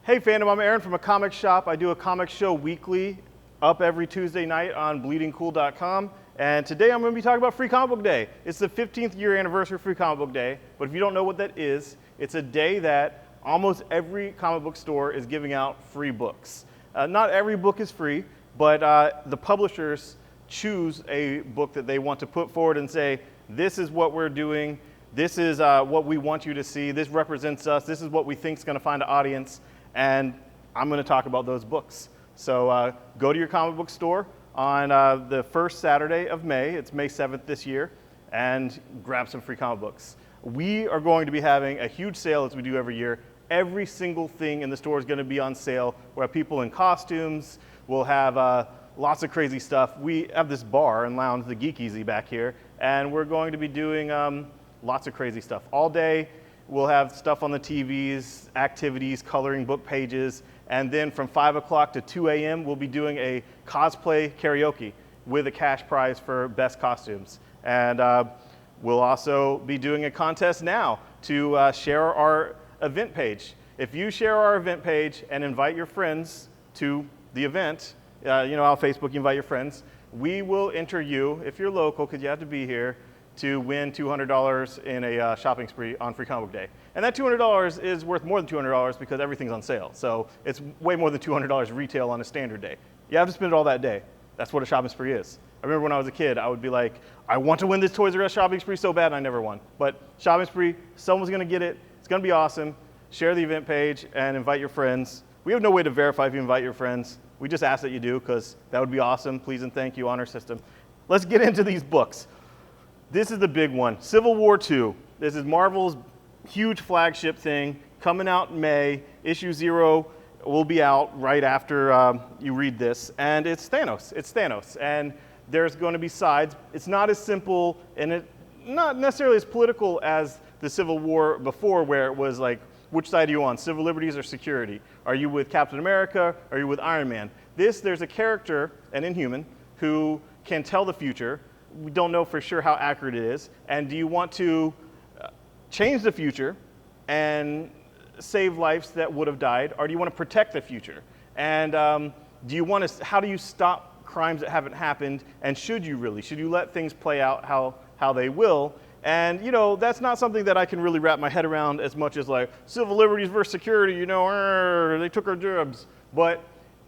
Hey fandom, I'm Aaron from a comic shop. I do a comic show weekly, up every Tuesday night on bleedingcool.com. And today I'm going to be talking about Free Comic Book Day. It's the 15th year anniversary of Free Comic Book Day, but if you don't know what that is, it's a day that almost every comic book store is giving out free books. Not every book is free, but the publishers choose a book that they want to put forward and say, this is what we're doing, this is what we want you to see, this represents us, this is what we think is going to find an audience, and I'm going to talk about those books. So go to your comic book store on the first Saturday of May, it's May 7th this year, and grab some free comic books. We are going to be having a huge sale as we do every year. Every single thing in the store is going to be on sale. We'll have people in costumes, we'll have lots of crazy stuff. We have this bar and lounge, the Geek Easy back here, and we're going to be doing lots of crazy stuff. All day, we'll have stuff on the TVs, activities, coloring book pages, and then from 5 o'clock to 2 a.m., we'll be doing a cosplay karaoke with a cash prize for best costumes. And we'll also be doing a contest now to share our event page. If you share our event page and invite your friends to the event, you know, on Facebook, you invite your friends, we will enter you, if you're local, because you have to be here, to win $200 in a shopping spree on Free Comic Book Day. And that $200 is worth more than $200 because everything's on sale. So it's way more than $200 retail on a standard day. You have to spend it all that day. That's what a shopping spree is. I remember when I was a kid, I would be like, I want to win this Toys R Us shopping spree so bad, and I never won. But shopping spree, someone's gonna get it. It's gonna be awesome. Share the event page and invite your friends. We have no way to verify if you invite your friends. We just ask that you do because that would be awesome. Please and thank you, honor system. Let's get into these books. This is the big one, Civil War II. This is Marvel's huge flagship thing coming out in May. Issue 0 will be out right after you read this. And it's Thanos. It's Thanos. And there's going to be sides. It's not as simple and not necessarily as political as the Civil War before, where it was like, which side are you on, civil liberties or security? Are you with Captain America? Are you with Iron Man? There's a character, an Inhuman, who can tell the future. We don't know for sure how accurate it is. And do you want to change the future and save lives that would have died, or do you want to protect the future? And how do you stop crimes that haven't happened, and should you really? Should you let things play out how they will? And, you know, that's not something that I can really wrap my head around as much as like civil liberties versus security, you know, they took our jobs. But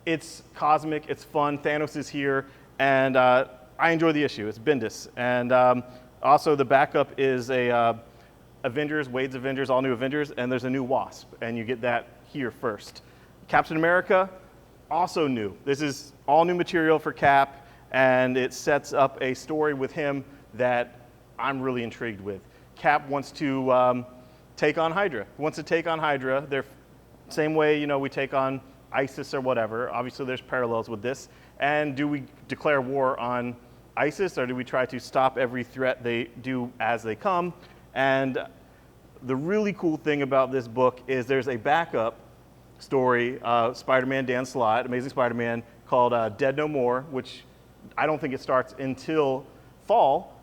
it's cosmic, it's fun, Thanos is here, and I enjoy the issue, it's Bendis. And also the backup is a Avengers, Wade's Avengers, all new Avengers, and there's a new Wasp, and you get that here first. Captain America, also new. This is all new material for Cap, and it sets up a story with him that I'm really intrigued with. Cap wants to take on Hydra. He wants to take on Hydra. They're same way, you know, we take on ISIS or whatever. Obviously, there's parallels with this. And do we declare war on ISIS, or do we try to stop every threat they do as they come? And the really cool thing about this book is there's a backup story, Spider-Man Dan Slott, Amazing Spider-Man, called Dead No More, which I don't think it starts until fall.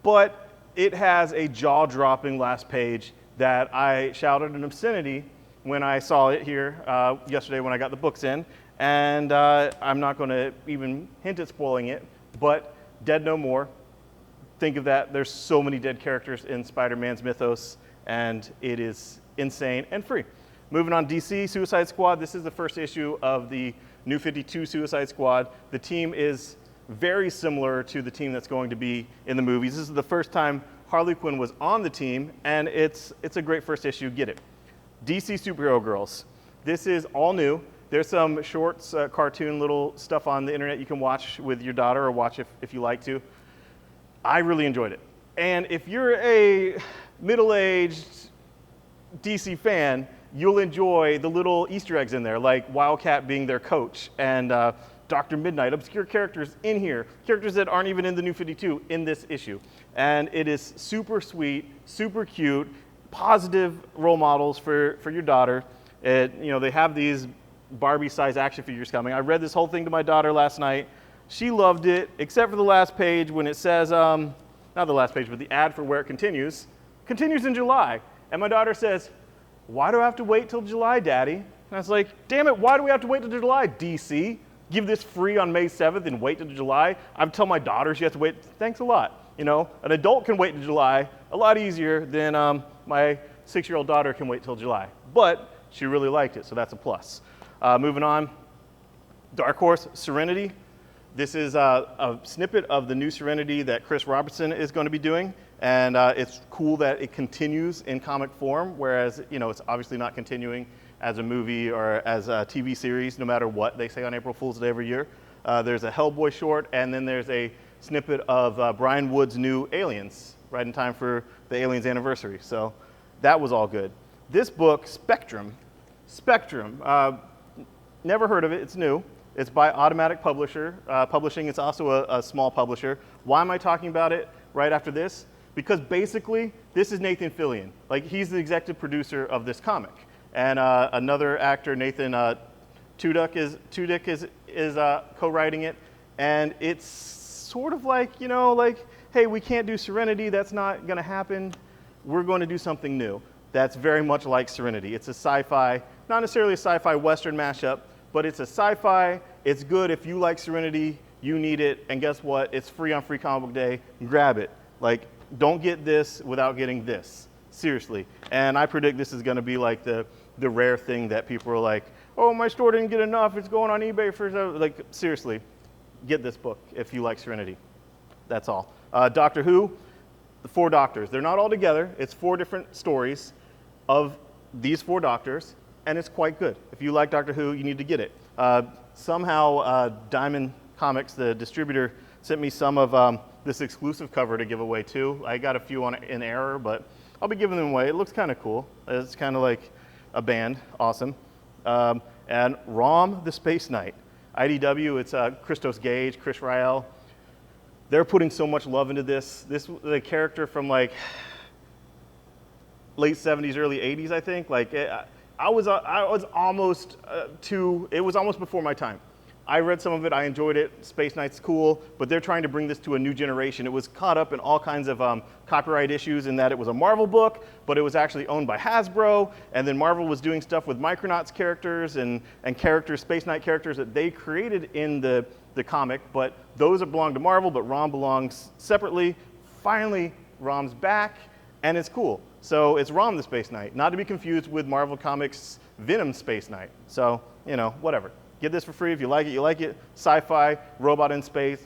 But it has a jaw-dropping last page that I shouted an obscenity when I saw it here yesterday when I got the books in. And I'm not going to even hint at spoiling it, but Dead No More, think of that. There's so many dead characters in Spider-Man's mythos, and it is insane and free. Moving on, DC, Suicide Squad. This is the first issue of the New 52 Suicide Squad. The team is very similar to the team that's going to be in the movies. This is the first time Harley Quinn was on the team, and it's a great first issue. Get it. DC Superhero Girls. This is all new. There's some shorts, cartoon little stuff on the internet you can watch with your daughter, or watch if you like to. I really enjoyed it. And if you're a middle-aged DC fan, you'll enjoy the little Easter eggs in there, like Wildcat being their coach, and Dr. Midnight, obscure characters in here, characters that aren't even in the New 52 in this issue. And it is super sweet, super cute, positive role models for your daughter. You know, they have these Barbie-sized action figures coming. I read this whole thing to my daughter last night. She loved it, except for the last page when it says, not the last page, but the ad for where it continues in July. And my daughter says, why do I have to wait till July, Daddy? I was like, damn it, why do we have to wait till July? DC, give this free on May 7th and wait till July. I tell my daughter she has to wait. Thanks a lot. You know, an adult can wait till July a lot easier than my 6-year-old daughter can wait till July. But she really liked it, so that's a plus. Moving on, Dark Horse, Serenity. This is a snippet of the new Serenity that Chris Robertson is going to be doing. And it's cool that it continues in comic form, whereas, you know, it's obviously not continuing as a movie or as a TV series, no matter what they say on April Fool's Day every year. There's a Hellboy short, and then there's a snippet of Brian Wood's new Aliens, right in time for the Aliens anniversary. So that was all good. This book, Spectrum, never heard of it, it's new. It's by Automatic Publishing. It's also a small publisher. Why am I talking about it right after this? Because basically, this is Nathan Fillion. Like, he's the executive producer of this comic. And another actor, Nathan Tudyk, is co-writing it. And it's sort of like, you know, like, hey, we can't do Serenity. That's not going to happen. We're going to do something new. That's very much like Serenity. It's a sci-fi, not necessarily a sci-fi Western mashup, but it's a sci-fi. It's good. If you like Serenity, you need it. And guess what? It's free on Free Comic Book Day. Grab it. Like, don't get this without getting this. Seriously. And I predict this is going to be like the rare thing that people are like, oh, my store didn't get enough. It's going on eBay for, like, seriously, get this book if you like Serenity. That's all. Doctor Who, the 4 Doctors. They're not all together. It's 4 different stories of these 4 Doctors, and it's quite good. If you like Doctor Who, you need to get it. Somehow, Diamond Comics, the distributor, sent me some of this exclusive cover to give away too. I got a few in error, but I'll be giving them away. It looks kind of cool. It's kind of like a band. Awesome. And Rom the Space Night. IDW, it's Christos Gage, Chris Rael. They're putting so much love into this. This was a character from like late 70s, early 80s, I think. Like I was almost it was almost before my time. I read some of it, I enjoyed it, Space Knight's cool, but they're trying to bring this to a new generation. It was caught up in all kinds of copyright issues in that it was a Marvel book, but it was actually owned by Hasbro, and then Marvel was doing stuff with Micronauts characters and characters, Space Knight characters that they created in the comic, but those belong to Marvel, but Rom belongs separately. Finally, Rom's back, and it's cool. So it's Rom the Space Knight, not to be confused with Marvel Comics' Venom Space Knight. So, you know, whatever. Get this for free. If you like it, you like it. Sci-fi, robot in space.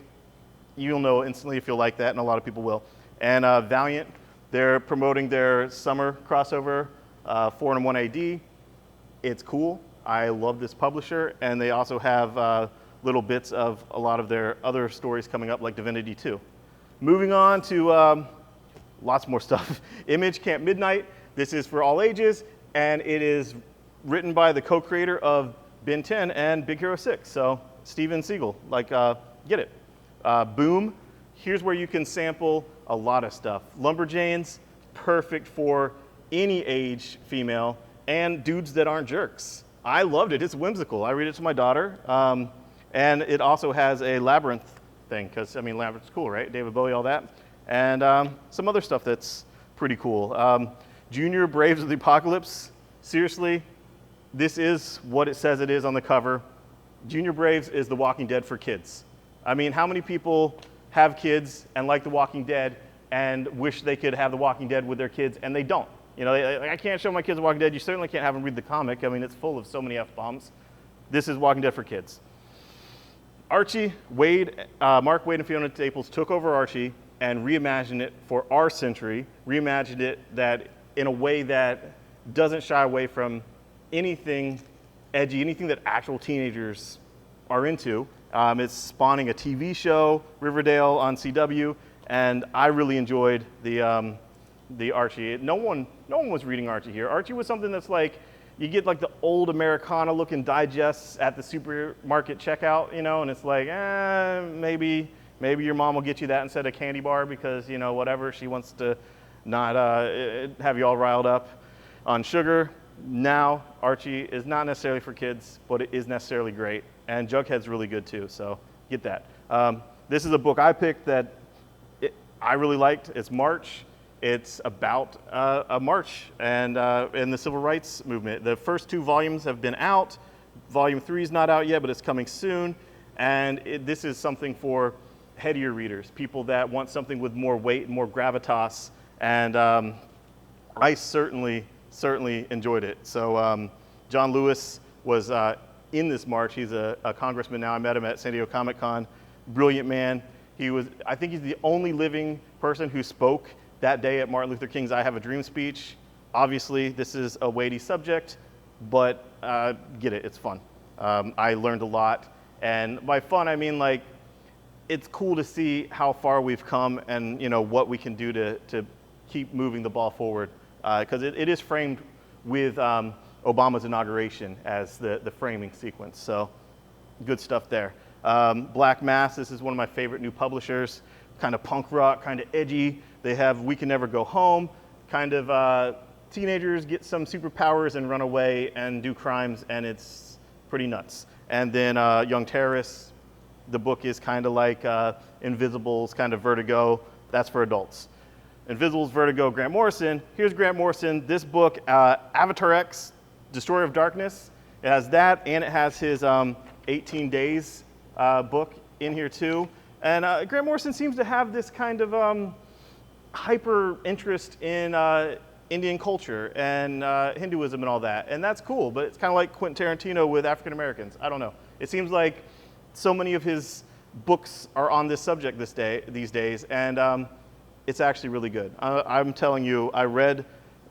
You'll know instantly if you'll like that, and a lot of people will. And Valiant, they're promoting their summer crossover, 4-in-1 AD. It's cool. I love this publisher, and they also have little bits of a lot of their other stories coming up, like Divinity 2. Moving on to lots more stuff. Image Camp Midnight. This is for all ages, and it is written by the co-creator of Ben 10 and Big Hero 6. So Steven Siegel, like, get it. Boom, here's where you can sample a lot of stuff. Lumberjanes, perfect for any age female and dudes that aren't jerks. I loved it, it's whimsical. I read it to my daughter. And it also has a Labyrinth thing, because, I mean, Labyrinth's cool, right? David Bowie, all that. And some other stuff that's pretty cool. Junior Braves of the Apocalypse, seriously, this is what it says it is on the cover. Junior Braves is The Walking Dead for kids. I mean, how many people have kids and like The Walking Dead and wish they could have The Walking Dead with their kids, and they don't? You know, I can't show my kids The Walking Dead. You certainly can't have them read the comic. I mean, it's full of so many F-bombs. This is Walking Dead for kids. Archie, Mark Waid and Fiona Staples took over Archie and reimagined it for our century, reimagined it that in a way that doesn't shy away from anything edgy, anything that actual teenagers are into. It's spawning a TV show, Riverdale on CW, and I really enjoyed the Archie. No one was reading Archie here. Archie was something that's like, you get like the old Americana looking digests at the supermarket checkout, you know, and it's like, maybe your mom will get you that instead of candy bar because, you know, whatever, she wants to not have you all riled up on sugar. Now, Archie is not necessarily for kids, but it is necessarily great. And Jughead's really good too, so get that. This is a book I picked that I really liked. It's March. It's about a march and the civil rights movement. The first 2 volumes have been out. Volume 3 is not out yet, but it's coming soon. And this is something for headier readers, people that want something with more weight and more gravitas. And I certainly enjoyed it. So John Lewis was in this march. He's a congressman now. I met him at San Diego Comic-Con. Brilliant man. I think he's the only living person who spoke that day at Martin Luther King's I Have a Dream speech. Obviously, this is a weighty subject, but get it, it's fun. I learned a lot. And by fun, I mean like, it's cool to see how far we've come and what we can do to keep moving the ball forward. Because it is framed with Obama's inauguration as the framing sequence. So good stuff there. Black Mass, this is one of my favorite new publishers. Kind of punk rock, kind of edgy. They have We Can Never Go Home. Kind of teenagers get some superpowers and run away and do crimes, and it's pretty nuts. And then Young Terrorists. The book is kind of like Invisibles, kind of Vertigo. That's for adults. Invisibles, Vertigo, Grant Morrison. Here's Grant Morrison. This book, Avatar X, Destroyer of Darkness. It has that, and it has his 18 Days book in here too. And Grant Morrison seems to have this kind of hyper interest in Indian culture and Hinduism and all that. And that's cool, but it's kind of like Quentin Tarantino with African Americans. I don't know. It seems like so many of his books are on this subject these days, and it's actually really good. I'm telling you, I read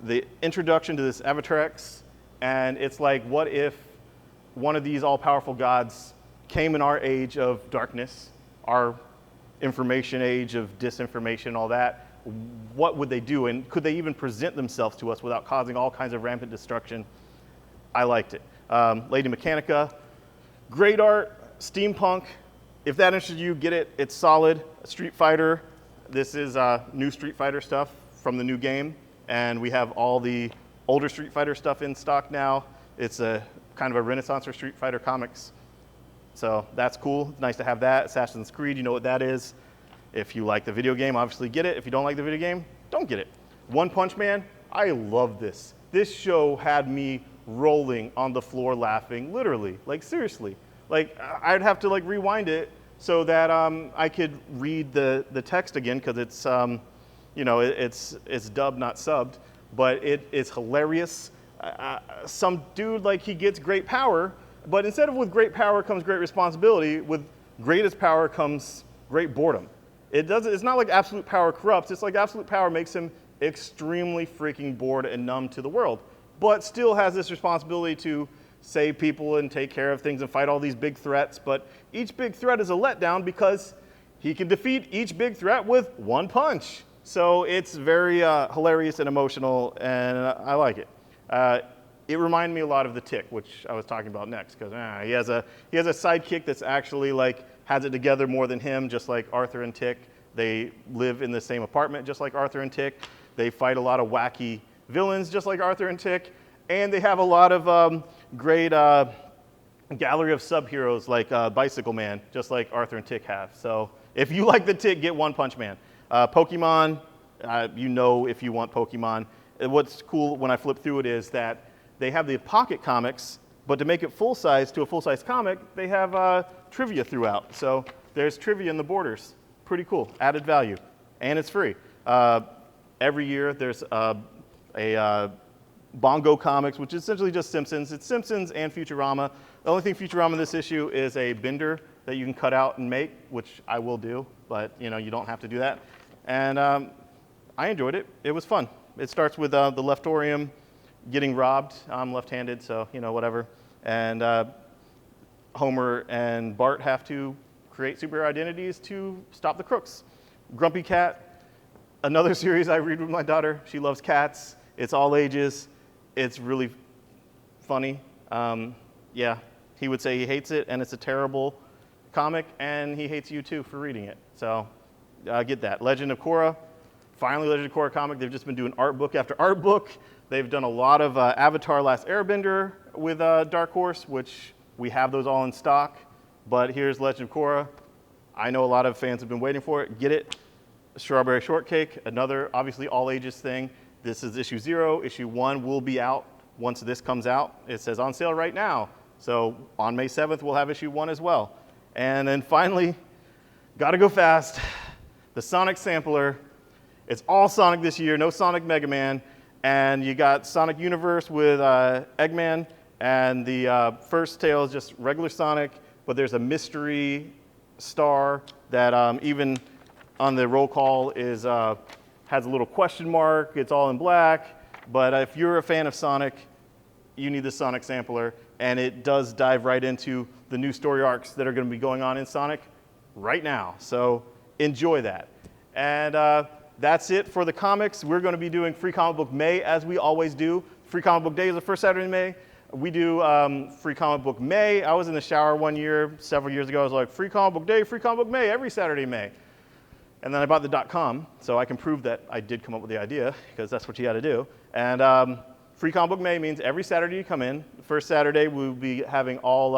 the introduction to this Avatar X, and it's like, what if one of these all-powerful gods came in our age of darkness, our information age of disinformation, all that? What would they do, and could they even present themselves to us without causing all kinds of rampant destruction? I liked it. Lady Mechanica, great art, steampunk. If that interests you, get it. It's solid. Street Fighter. This is new Street Fighter stuff from the new game, and we have all the older Street Fighter stuff in stock now. It's a kind of a renaissance for Street Fighter comics. So that's cool. It's nice to have that. Assassin's Creed, you know what that is. If you like the video game, obviously get it. If you don't like the video game, don't get it. One Punch Man, I love this. This show had me rolling on the floor laughing, literally, like seriously. Like I'd have to like rewind it so that I could read the text again, because it's it's dubbed, not subbed, but it's hilarious. Some dude, like, he gets great power, but instead of with great power comes great responsibility, with greatest power comes great boredom. It's not like absolute power corrupts. It's like absolute power makes him extremely freaking bored and numb to the world, but still has this responsibility to save people and take care of things and fight all these big threats. But each big threat is a letdown because he can defeat each big threat with one punch. So it's very hilarious and emotional, and I like it. It reminded me a lot of The Tick, which I was talking about next, because he has a sidekick that's actually like has it together more than him, just like Arthur and Tick. They live in the same apartment, just like Arthur and Tick. They fight a lot of wacky villains, just like Arthur and Tick. And they have a lot of great gallery of sub-heroes, like Bicycle Man, just like Arthur and Tick have. So if you like The Tick, get One Punch Man. Pokemon, if you want Pokemon. What's cool when I flip through it is that they have the pocket comics, but to make it full-size to a full-size comic, they have trivia throughout. So there's trivia in the borders. Pretty cool, added value, and it's free. Every year there's a Bongo Comics, which is essentially just Simpsons. It's Simpsons and Futurama. The only thing Futurama in this issue is a bender that you can cut out and make, which I will do, but you don't have to do that. And I enjoyed it. It was fun. It starts with the Leftorium getting robbed. I'm left-handed, so whatever. And Homer and Bart have to create superhero identities to stop the crooks. Grumpy Cat, another series I read with my daughter. She loves cats. It's all ages. It's really funny. Yeah, he would say he hates it, and it's a terrible comic, and he hates you too for reading it. So get that. Legend of Korra. Finally, Legend of Korra comic. They've just been doing art book after art book. They've done a lot of Avatar Last Airbender with Dark Horse, which we have those all in stock. But here's Legend of Korra. I know a lot of fans have been waiting for it. Get it. Strawberry Shortcake, another obviously all ages thing. This is issue 0. Issue 1 will be out once this comes out. It says on sale right now. So on May 7th, we'll have issue 1 as well. And then finally, gotta go fast, the Sonic sampler. It's all Sonic this year, no Sonic Mega Man. And you got Sonic Universe with Eggman, and the first tale is just regular Sonic, but there's a mystery star that even on the roll call is has a little question mark. It's all in black, but if you're a fan of Sonic, you need the Sonic sampler, and it does dive right into the new story arcs that are going to be going on in Sonic right now. So enjoy that. And that's it for the comics. We're going to be doing Free Comic Book May as we always do. Free Comic Book Day is the first Saturday in May. We do Free Comic Book May. I was in the shower one year, several years ago. I was like, Free Comic Book Day, Free Comic Book May, every Saturday in May. And then I bought the .com, so I can prove that I did come up with the idea, because that's what you got to do. And Free Comic Book May means every Saturday you come in. The first Saturday we'll be having all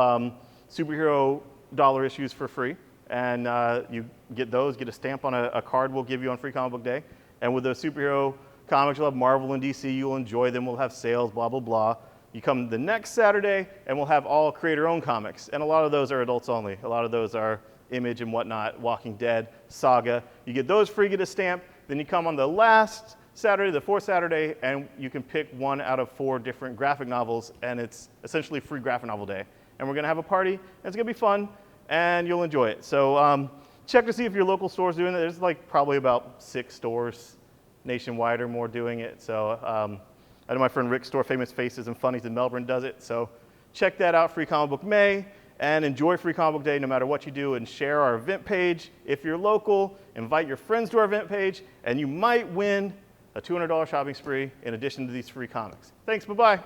superhero dollar issues for free. And you get those, get a stamp on a card we'll give you on Free Comic Book Day. And with those superhero comics, you'll have Marvel and DC, you'll enjoy them, we'll have sales, blah, blah, blah. You come the next Saturday, and we'll have all creator-owned comics. And a lot of those are adults only. A lot of those are Image and whatnot, Walking Dead, Saga. You get those free, get a stamp. Then you come on the last Saturday, the fourth Saturday, and you can pick 1 out of 4 different graphic novels, and it's essentially free graphic novel day. And we're gonna have a party, and it's gonna be fun, and you'll enjoy it. So check to see if your local store's doing it. There's like probably about 6 stores nationwide or more doing it. So I know my friend Rick's store, Famous Faces and Funnies in Melbourne, does it. So check that out, Free Comic Book May, and enjoy Free Comic Book Day no matter what you do, and share our event page. If you're local, invite your friends to our event page, and you might win a $200 shopping spree in addition to these free comics. Thanks, bye-bye.